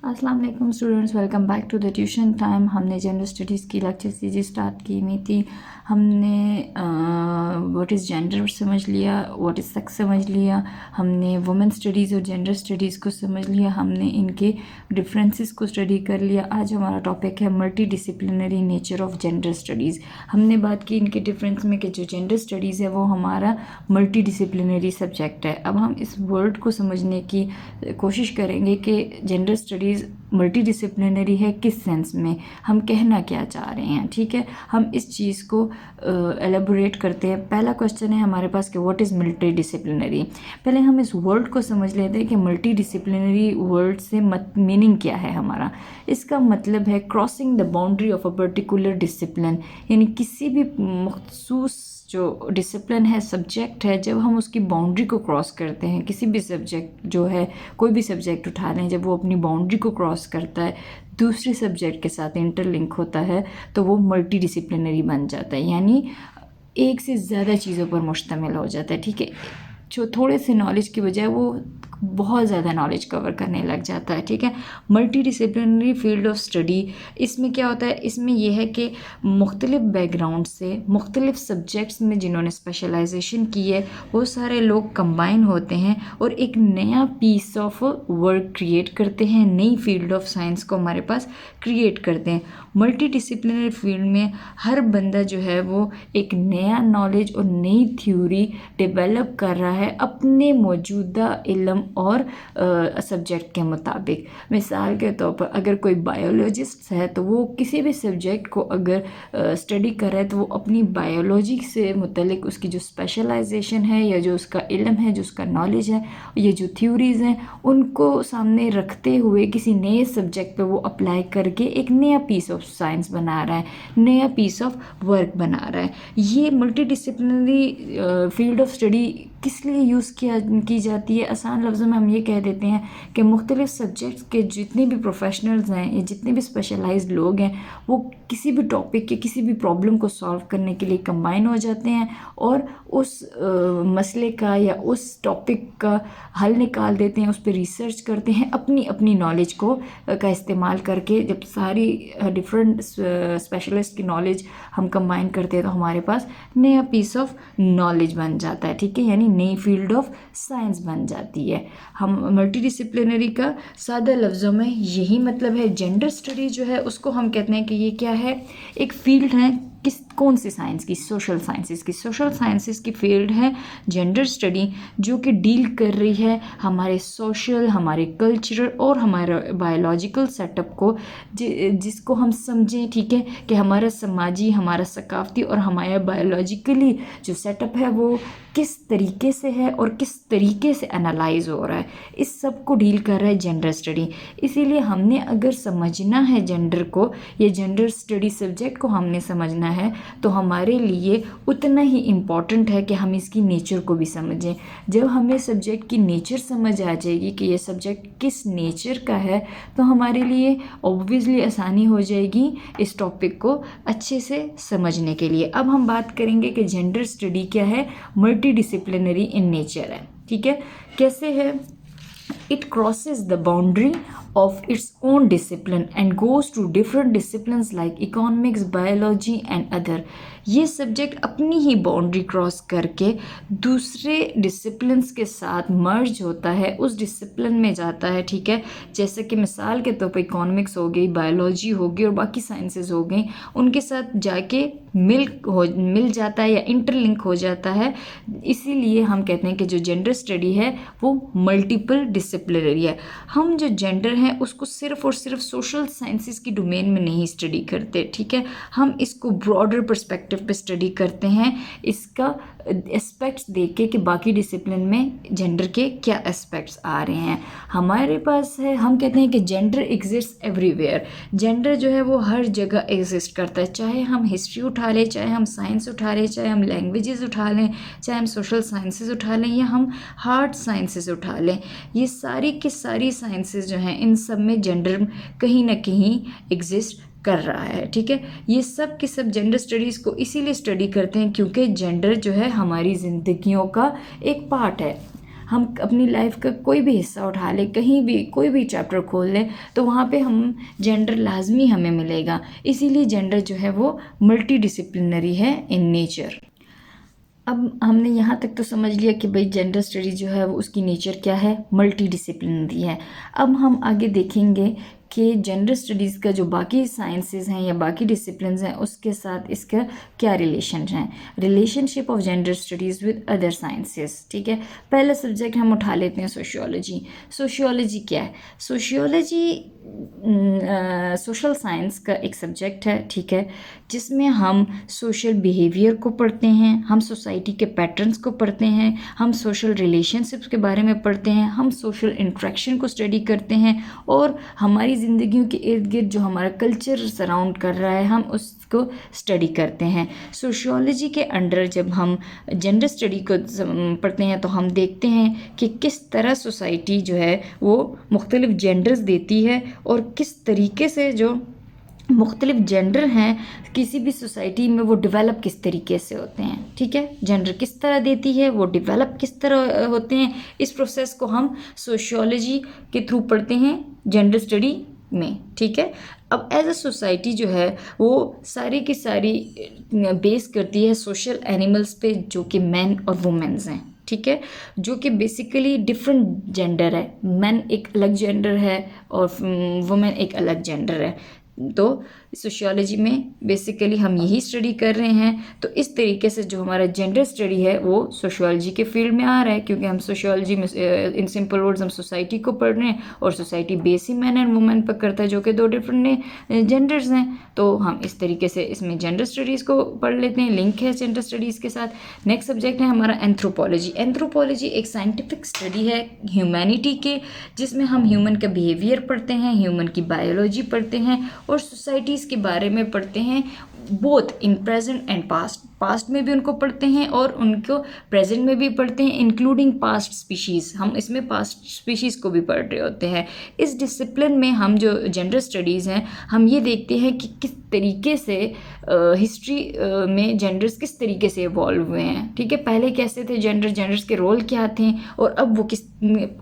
अस्सलाम वालेकुम students, welcome back to the tuition time. हमने जनरल स्टडीज़ की लेक्चर सीरीज स्टार्ट की हुई थी। हमने व्हाट इज़ जेंडर समझ लिया, व्हाट इज़ सेक्स समझ लिया, हमने वुमेन स्टडीज़ और जेंडर स्टडीज़ को समझ लिया, हमने इनके डिफरेंसेस को स्टडी कर लिया। आज हमारा टॉपिक है multi disciplinary nature of gender studies. हमने बात की इनके डिफरेंस में कि जो जेंडर स्टडीज़ है वो हमारा मल्टी डिसिप्लिनरी सब्जेक्ट है। अब हम इस वर्ड को समझने की कोशिश करेंगे कि जेंडर स्टडीज़ मल्टी डिसिप्लिनरी है किस सेंस में, हम कहना क्या चाह रहे हैं। ठीक है, हम इस चीज़ को एलेबोरेट करते हैं। पहला क्वेश्चन है हमारे पास कि व्हाट इज़ मल्टी डिसिप्लिनरी। पहले हम इस वर्ड को समझ लेते हैं कि मल्टी डिसिप्लिनरी वर्ड से मीनिंग क्या है हमारा। इसका मतलब है crossing the boundary of a particular discipline, यानी किसी भी मखसूस जो डिसिप्लिन है, सब्जेक्ट है, जब हम उसकी बाउंड्री को क्रॉस करते हैं, किसी भी सब्जेक्ट जो है, कोई भी सब्जेक्ट उठा लें, जब वो अपनी बाउंड्री को क्रॉस करता है, दूसरे सब्जेक्ट के साथ इंटरलिंक होता है, तो वो मल्टी डिसिप्लिनरी बन जाता है, यानी एक से ज़्यादा चीज़ों पर मुश्तमिल हो जाता है। ठीक है, जो थोड़े से नॉलेज की बजाय वो बहुत ज़्यादा नॉलेज कवर करने लग जाता है। ठीक है, multi disciplinary field of study, इसमें क्या होता है, इसमें यह है कि मुख्तलिफ बैकग्राउंड से मुख्तलिफ सब्जेक्ट्स में जिन्होंने स्पेशलाइजेशन की है वो सारे लोग कंबाइन होते हैं और एक नया पीस ऑफ वर्क क्रिएट करते हैं, नई फील्ड ऑफ साइंस को हमारे पास क्रिएट करते हैं। मल्टी डिसिप्लिनरी फील्ड में हर बंदा जो है वो एक नया नॉलेज और नई थ्योरी डेवलप कर रहा है अपने मौजूदा इल्म और सब्जेक्ट के मुताबिक। मिसाल के तौर पर अगर कोई बायोलॉजिस्ट है तो वो किसी भी सब्जेक्ट को अगर स्टडी कर रहा है तो वो अपनी बायोलॉजी से मुतलिक उसकी जो स्पेशलाइजेशन है या जो उसका इल्म है, जो उसका नॉलेज है, ये जो थ्योरीज़ हैं, उनको सामने रखते हुए किसी नए सब्जेक्ट पे वो अप्लाई करके एक नया पीस ऑफ साइंस बना रहा है, नया पीस ऑफ वर्क बना रहा है। ये multi disciplinary field of study किस लिए यूज़ की जाती है। आसान लफ्ज़ों में हम ये कह देते हैं कि मुख्तलिफ सब्जेक्ट्स के जितने भी प्रोफेशनल्स हैं या जितने भी स्पेशलाइज्ड लोग हैं वो किसी भी टॉपिक के किसी भी प्रॉब्लम को सॉल्व करने के लिए कंबाइन हो जाते हैं और उस मसले का या उस टॉपिक का हल निकाल देते हैं, उस पर रिसर्च करते हैं अपनी अपनी नॉलेज को का इस्तेमाल करके। जब सारी डिफरेंट स्पेशलिस्ट की नॉलेज हम कंबाइन करते हैं तो हमारे पास नया पीस ऑफ नॉलेज बन जाता है। ठीक है, यानी नई फील्ड ऑफ साइंस बन जाती है। हम मल्टी डिसिप्लिनरी का सादा लफ्ज़ों में यही मतलब है। जेंडर स्टडी जो है उसको हम कहते हैं कि ये क्या है, एक फील्ड है कौन सी साइंस की, सोशल साइंसेस की। सोशल साइंसेस की फील्ड है जेंडर स्टडी जो कि डील कर रही है हमारे सोशल, हमारे कल्चरल और हमारे बायोलॉजिकल सेटअप को, जिसको हम समझें। ठीक है, कि हमारा समाजी, हमारा सकाफती और हमारा बायोलॉजिकली जो सेटअप है वो किस तरीके से है और किस तरीके से एनालाइज हो रहा है, इस सब को डील कर रहा है जेंडर स्टडी। इसीलिए हमने अगर समझना है जेंडर को, ये जेंडर स्टडी सब्जेक्ट को हमने समझना है तो हमारे लिए उतना ही इम्पॉर्टेंट है कि हम इसकी नेचर को भी समझें। जब हमें सब्जेक्ट की नेचर समझ आ जाएगी कि ये सब्जेक्ट किस नेचर का है तो हमारे लिए ऑब्वियसली आसानी हो जाएगी इस टॉपिक को अच्छे से समझने के लिए। अब हम बात करेंगे कि जेंडर स्टडी क्या है, मल्टी डिसिप्लिनरी इन नेचर है। ठीक है, कैसे है, it crosses the boundary of its own discipline and goes to different disciplines like economics, biology and other। ये सब्जेक्ट अपनी ही बाउंड्री क्रॉस करके दूसरे डिसिप्लिन्स के साथ मर्ज होता है, उस डिसिप्लिन में जाता है। ठीक है, जैसे कि मिसाल के तौर पर इकोनॉमिक्स हो गई, बायोलॉजी हो गई और बाकी साइंसेज हो गई, उनके साथ जाके मिल जाता है या इंटरलिंक हो जाता है। इसीलिए हम कहते हैं कि जो जेंडर स्टडी है वो मल्टीपल डिसिप्लिनरी है। हम जो जेंडर हैं उसको सिर्फ और सिर्फ सोशल साइंसेस की डोमेन में नहीं स्टडी करते। ठीक है, हम इसको ब्रॉडर पर्सपेक्टिव पे स्टडी करते हैं, इसका एस्पेक्ट्स देख के कि बाकी डिसिप्लिन में जेंडर के क्या एस्पेक्ट्स आ रहे हैं हमारे पास है। हम कहते हैं कि जेंडर एग्जिस्ट एवरीवेयर। जेंडर जो है वो हर जगह एग्जिस्ट करता है, चाहे हम हिस्ट्री उठा लें, चाहे हम साइंस उठा लें, चाहे हम लैंग्वेजेस उठा लें, चाहे हम सोशल साइंसेस उठा लें या हम हार्ड साइंसेस उठा लें। ये सारी की सारी साइंसेस जो हैं इन सब में जेंडर कहीं ना कहीं एग्जिस्ट कर रहा है। ठीक है, ये सब के सब जेंडर स्टडीज़ को इसीलिए स्टडी करते हैं क्योंकि जेंडर जो है हमारी ज़िंदगियों का एक पार्ट है। हम अपनी लाइफ का कोई भी हिस्सा उठा लें, कहीं भी कोई भी चैप्टर खोल लें, तो वहाँ पे हम जेंडर लाजमी हमें मिलेगा। इसीलिए जेंडर जो है वो मल्टी डिसिप्लिनरी है इन नेचर। अब हमने यहाँ तक तो समझ लिया कि भाई जेंडर स्टडी जो है वो उसकी नेचर क्या है, मल्टी डिसिप्लिनरी है। अब हम आगे देखेंगे कि जेंडर स्टडीज़ का जो बाकी साइंसेस हैं या बाकी डिसिप्लिन्स हैं उसके साथ इसका क्या रिलेशन है, relationship of gender studies with other sciences. ठीक है, पहला सब्जेक्ट हम उठा लेते हैं सोशियोलॉजी। सोशियोलॉजी क्या है? सोशियोलॉजी सोशल साइंस का एक सब्जेक्ट है, ठीक है, जिसमें हम सोशल बिहेवियर को पढ़ते हैं, हम सोसाइटी के पैटर्न्स को पढ़ते हैं, हम सोशल रिलेशनशिप्स के बारे में पढ़ते हैं, हम सोशल इंट्रैक्शन को स्टडी करते हैं और हमारी ज़िंदगियों के इर्द गिर्द जो हमारा कल्चर सराउंड कर रहा है हम उसको स्टडी करते हैं। सोशियोलॉजी के अंडर जब हम जेंडर स्टडी को पढ़ते हैं तो हम देखते हैं कि किस तरह सोसाइटी जो है वो मुख्तलिफ जेंडर्स देती है और किस तरीके से जो मुख्तलिफ जेंडर हैं किसी भी सोसाइटी में वो डेवलप किस तरीके से होते हैं। ठीक है, जेंडर किस तरह देती है, वो डेवलप किस तरह होते हैं, इस प्रोसेस को हम सोशियोलॉजी के थ्रू पढ़ते हैं जेंडर स्टडी में। ठीक है, अब एज अ सोसाइटी जो है वो सारी की सारी बेस करती है सोशल एनिमल्स पे जो कि मैन और वुमेन्स हैं। ठीक है, जो कि बेसिकली डिफरेंट जेंडर है, मैन एक अलग जेंडर है और वुमेन एक अलग जेंडर है। तो सोशियोलॉजी में बेसिकली हम यही स्टडी कर रहे हैं। तो इस तरीके से जो हमारा जेंडर स्टडी है वो सोशियोलॉजी के फील्ड में आ रहा है, क्योंकि हम सोशियोलॉजी में इन सिंपल वर्ड्स हम सोसाइटी को पढ़ रहे हैं और society base he man and women पर करता है जो कि दो डिफरेंट जेंडर्स हैं। तो हम इस तरीके से इसमें जेंडर स्टडीज़ को पढ़ लेते हैं, लिंक है जेंडर स्टडीज़ के साथ। नेक्स्ट सब्जेक्ट है हमारा एंथ्रोपोलॉजी। एंथ्रोपोलॉजी एक साइंटिफिक स्टडी है ह्यूमैनिटी के, जिसमें हम ह्यूमन का बिहेवियर पढ़ते हैं, ह्यूमन की बायोलॉजी पढ़ते हैं और सोसाइटीज़ के बारे में पढ़ते हैं, both in present and past में भी उनको पढ़ते हैं और उनको प्रेजेंट में भी पढ़ते हैं, इंक्लूडिंग पास्ट स्पीशीज़। हम इसमें पास्ट स्पीशीज़ को भी पढ़ रहे होते हैं। इस डिसिप्लिन में हम जो जेंडर स्टडीज़ हैं हम ये देखते हैं कि किस तरीके से हिस्ट्री में जेंडर्स किस तरीके से इवॉल्व हुए हैं। ठीक है, पहले कैसे थे जेंडर्स के रोल क्या थे और अब वो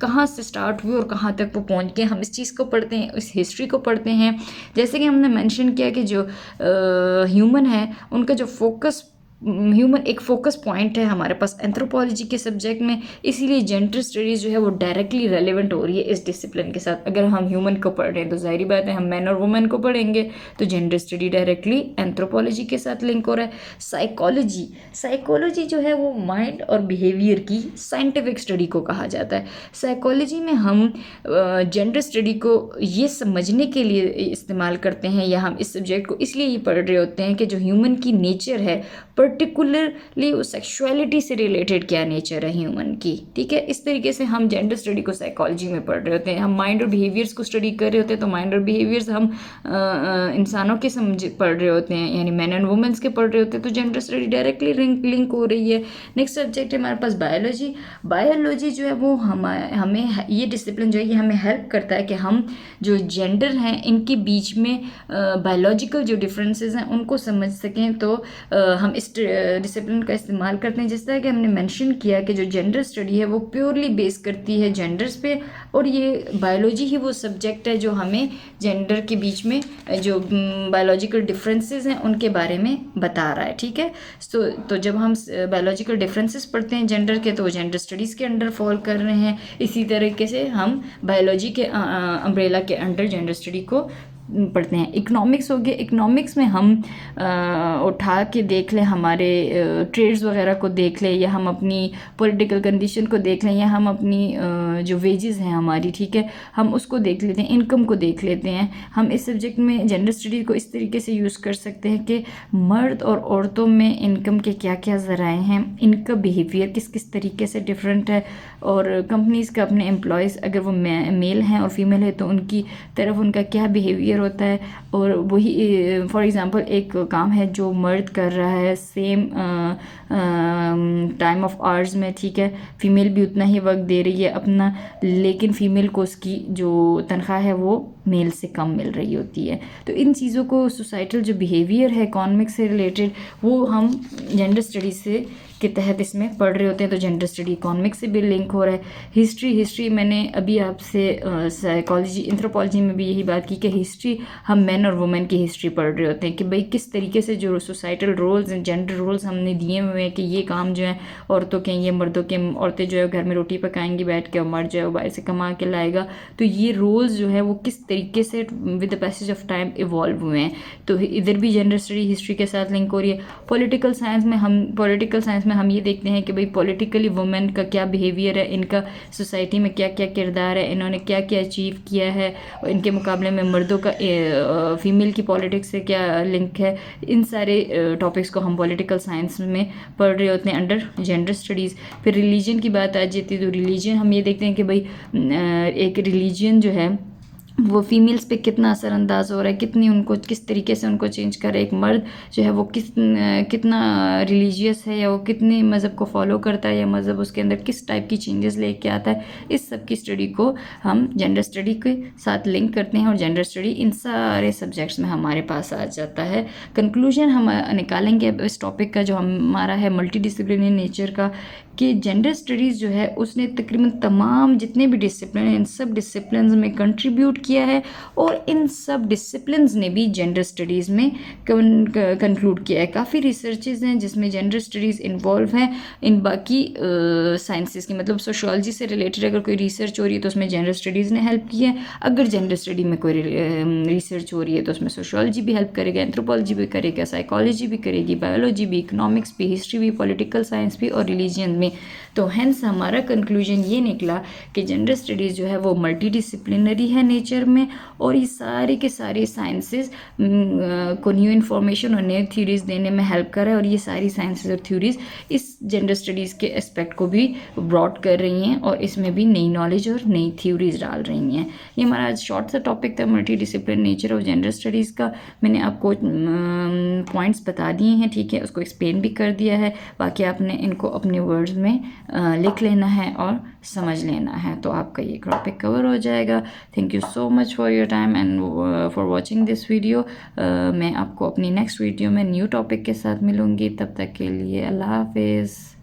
कहाँ से स्टार्ट हुए और कहाँ तक वो पहुँच गए। हम इस चीज़ को पढ़ते हैं, इस हिस्ट्री को पढ़ते हैं। जैसे कि हमने मेंशन किया कि जो ह्यूमन है उनका जो ह्यूमन एक फोकस पॉइंट है हमारे पास एंथ्रोपोलॉजी के सब्जेक्ट में, इसीलिए जेंडर स्टडीज़ जो है वो डायरेक्टली रेलेवेंट हो रही है इस डिसिप्लिन के साथ। अगर हम ह्यूमन को पढ़ रहे हैं तो जाहिर बात है हम मैन और वुमेन को पढ़ेंगे, तो जेंडर स्टडी डायरेक्टली एंथ्रोपोलॉजी के साथ लिंक हो रहा है। साइकोलॉजी जो है वो माइंड और बिहेवियर की साइंटिफिक स्टडी को कहा जाता है। साइकोलॉजी में हम जेंडर स्टडी को ये समझने के लिए इस्तेमाल करते हैं या हम इस सब्जेक्ट को इसलिए ये पढ़ रहे होते हैं कि जो ह्यूमन की नेचर है, पर्टिकुलरली वो सेक्सुअलिटी से रिलेटेड क्या नेचर है ह्यूमन की। ठीक है, इस तरीके से हम जेंडर स्टडी को साइकोलॉजी में पढ़ रहे होते हैं। हम माइंड और बिहेवियर्स को स्टडी कर रहे होते हैं, तो माइंड और बिहेवियर्स हम इंसानों के पढ़ रहे होते हैं, यानी मैन एंड वुमेन्स के पढ़ रहे होते हैं, तो जेंडर स्टडी डायरेक्टली लिंक हो रही है। नेक्स्ट सब्जेक्ट है हमारे पास बायोलॉजी जो है वो हमें ये डिसिप्लिन जो है ये हमें हेल्प करता है कि हम जो जेंडर हैं इनके बीच में बायोलॉजिकल जो डिफरेंसेस हैं उनको समझ सकें। तो हम इस डिसिप्लिन का इस्तेमाल करते हैं। जिस तरह कि हमने मेंशन किया कि जो जेंडर स्टडी है वो प्योरली बेस करती है जेंडर्स पे, और ये बायोलॉजी ही वो सब्जेक्ट है जो हमें जेंडर के बीच में जो बायोलॉजिकल डिफरेंसेस हैं उनके बारे में बता रहा है। ठीक है, तो जब हम बायोलॉजिकल डिफरेंसेस पढ़ते हैं जेंडर के, तो वो जेंडर स्टडीज़ के अंडर फॉल कर रहे हैं। इसी तरीके से हम बायोलॉजी के अम्ब्रेला के अंडर जेंडर स्टडी को पढ़ते हैं। इकोनॉमिक्स हो गया, इकोनॉमिक्स में हम उठा के देख लें हमारे ट्रेड्स वगैरह को देख लें, या हम अपनी पॉलिटिकल कंडीशन को देख लें, या हम अपनी जो वेजेस हैं हमारी, ठीक है, हम उसको देख लेते हैं, इनकम को देख लेते हैं। हम इस सब्जेक्ट में जेंडर स्टडी को इस तरीके से यूज़ कर सकते हैं कि मर्द और औरतों में इनकम के क्या क्या ज़राए हैं, इनका बिहेवियर किस किस तरीके से डिफरेंट है, और कंपनीज़ का अपने एम्प्लॉयज़ अगर वो मेल हैं और फीमेल है तो उनकी तरफ उनका क्या बिहेवियर होता है। और वही फॉर एग्जांपल एक काम है जो मर्द कर रहा है सेम टाइम ऑफ आवर्स में, ठीक है, फीमेल भी उतना ही वक्त दे रही है अपना, लेकिन फ़ीमेल को उसकी जो तनख्वाह है वो मेल से कम मिल रही होती है। तो इन चीज़ों को सोसाइटल जो बिहेवियर है इकोनॉमिक्स से रिलेटेड वो हम जेंडर स्टडीज़ से के तहत इसमें पढ़ रहे होते हैं, तो जेंडर स्टडी इकोनॉमिक्स से भी लिंक हो रहा है। हिस्ट्री मैंने अभी आपसे साइकोलॉजी एंथ्रोपोलॉजी में भी यही बात की कि हिस्ट्री हम मैन और वुमेन की हिस्ट्री पढ़ रहे होते हैं कि भाई किस तरीके से जो societal roles and gender roles हमने दिए हुए हैं कि ये काम जो है औरतों के, ये मर्दों के, औरतें जो है घर में रोटी पकाएंगी बैठ के और मर्द जो है वो बाहर से कमा के लाएगा। तो ये रोल्स जो है वो किस तरीके से with the passage of time evolve हुए हैं, तो इधर भी जेंडर स्टडी हिस्ट्री के साथ लिंक हो रही है। पॉलिटिकल साइंस में हम ये देखते हैं कि भाई पॉलिटिकली वुमेन का क्या बिहेवियर है, इनका सोसाइटी में क्या क्या किरदार है, इन्होंने क्या क्या अचीव किया है, इनके मुकाबले में मर्दों का फीमेल की पॉलिटिक्स से क्या लिंक है। इन सारे टॉपिक्स को हम पॉलिटिकल साइंस में पढ़ रहे होते हैं अंडर जेंडर स्टडीज़। फिर रिलीजन की बात आ जाती है, तो रिलीजन हम ये देखते हैं कि भाई एक रिलीजन जो है वो फीमेल्स पे कितना असरअंदाज हो रहा है, कितनी उनको किस तरीके से उनको चेंज कर रहा है। एक मर्द जो है वो कितना रिलीजियस है, या वो कितने मज़हब को फॉलो करता है, या मज़हब उसके अंदर किस टाइप की चेंजेस लेके आता है। इस सब की स्टडी को हम जेंडर स्टडी के साथ लिंक करते हैं और जेंडर स्टडी इन सारे सब्जेक्ट्स में हमारे पास आ जाता है। कंक्लूजन हम निकालेंगे अब इस टॉपिक का जो हमारा है मल्टी डिसिप्लिनरी नेचर का, कि जेंडर स्टडीज़ जो है उसने तकरीबन तमाम जितने भी डिसिप्लिन हैं इन सब डिसिप्लिन्स में कंट्रीब्यूट किया है, और इन सब डिसिप्लिन्स ने भी जेंडर स्टडीज़ में कंक्लूड किया है। काफ़ी रिसर्चेज हैं जिसमें जेंडर स्टडीज़ इन्वॉल्व हैं इन बाकी साइंसेस की, मतलब सोशोलॉजी से रिलेटेड अगर कोई रिसर्च हो रही है तो उसमें जेंडर स्टडीज़ ने हेल्प की है। अगर जेंडर स्टडी में कोई रिसर्च हो रही है तो उसमें सोशोलॉजी भी हेल्प करेगा, एंथ्रोपोलॉजी भी करेगा, साइकोलॉजी भी करेगी, बायोलॉजी भी, इकोनॉमिक्स भी, हिस्ट्री भी, पॉलिटिकल साइंस भी और रिलीजन में। तो हेंस हमारा कंक्लूजन ये निकला कि जेंडर स्टडीज़ जो है वो मल्टी डिसिप्लिनरी है नेचर में, और ये सारे के सारे साइंसेस को न्यू इन्फॉर्मेशन और न्यू थ्योरीज देने में हेल्प कर रहा है, और ये सारी साइंसेस और थ्योरीज इस जेंडर स्टडीज़ के एस्पेक्ट को भी ब्रॉड कर रही हैं और इसमें भी नई नॉलेज और नई थ्योरीज डाल रही हैं। ये हमारा आज शॉर्ट सा टॉपिक था multi discipline nature of gender studies का। मैंने आपको पॉइंट्स बता दिए हैं, ठीक है, उसको एक्सप्लेन भी कर दिया है। बाकी आपने इनको अपने वर्ड्स में लिख लेना है और समझ लेना है, तो आपका ये टॉपिक कवर हो जाएगा। Thank you so much for your time and for watching this video. मैं आपको अपनी नेक्स्ट वीडियो में न्यू टॉपिक के साथ मिलूँगी, तब तक के लिए अल्लाह हाफिज़।